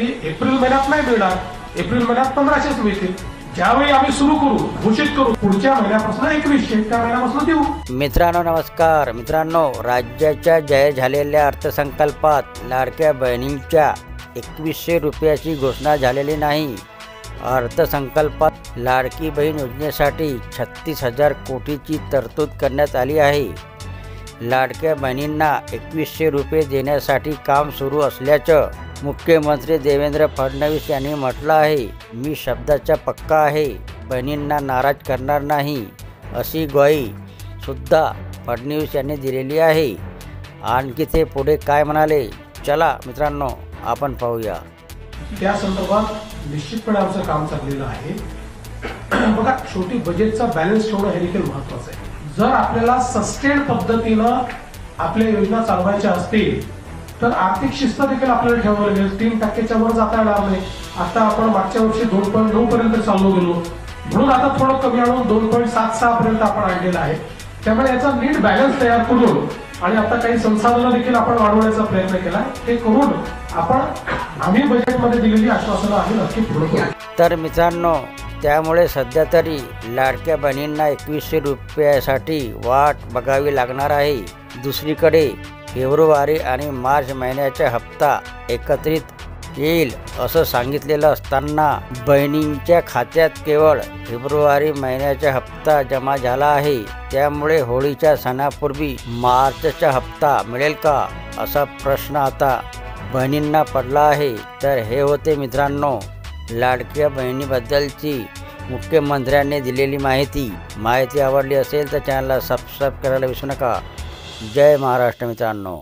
की एप्रिल महिन्यात नाही मिळणार, एप्रिल महिन्यात 1500च मिळतील। ज्यावेळी आम्ही सुरू करू, घोषित करू पुढच्या महिन्यापासून 2100 त्या महिन्यापासून देऊ। मित्रांनो नमस्कार। मित्रांनो, राज्याच्या जाहीर झालेल्या अर्थसंकल्पात लाडक्या बहिणींच्या 2100 रुपयाची घोषणा झालेली नाही। अर्थसंकल्पात लाडकी बहीण योजनेसाठी 36,000 कोटीची तरतूद करण्यात आली आहे। लाडक्या बहिणींना 2100 रुपये देण्यासाठी काम सुरू असल्याचं मुख्यमंत्री देवेंद्र फडणवीस यांनी म्हटलं आहे। मी शब्दाचा पक्का आहे, बहिणींना नाराज करणार नाही, अशी ग्वाही सुद्धा फडणवीस यांनी दिलेली आहे। आणखी ते पुढे काय म्हणाले, चला मित्रांनो आपण पाहूया। त्या संदर्भात निश्चितपणे आमचं काम चाललेलं आहे। बघा, शेवटी बजेटचा बॅलन्स ठेवणं हे देखील महत्त्वाचं आहे। जर आपल्याला सस्टेन पद्धतीनं आपल्या योजना चालवायच्या असतील तर आर्थिक शिस्त देखील आपल्याला ठेवावी लागेल। 3% वर जाता येणार नाही। आता आपण मागच्या वर्षी 2.9 पर्यंत चाललो गेलो, म्हणून आता थोडं कमी आणून 2.76 पर्यंत आपण आणलेलं आहे। त्यामुळे याचा नीट बॅलन्स तयार करून आणि आता काही संसाधनं देखील आपण वाढवण्याचा प्रयत्न केला, ते करून आपण आम्ही बजेटमध्ये दिलेली आश्वासनं आम्ही नक्की पूर्ण करू। तर मित्रांनो, त्यामुळे सध्या तरी लाडक्या बहिणींना 2100 रुपयासाठी वाट बघावी लागणार आहे। दुसरीकडे फेब्रुवारी आणि मार्च महिन्याचा हप्ता एकत्रित येईल असं सांगितलेलं असताना बहिणींच्या खात्यात केवळ फेब्रुवारी महिन्याचा हप्ता जमा झाला आहे। त्यामुळे होळीच्या सणापूर्वी मार्चचा हप्ता मिळेल का, असा प्रश्न आता बहिणींना पडला आहे। तर हे होते मित्रांनो लाडक्या बहिणीबद्दलची मुख्यमंत्र्यांनी दिलेली माहिती आवडली असेल तर चॅनलला सबस्क्राईब करायला विसरू नका। जय महाराष्ट्र मित्रांनो।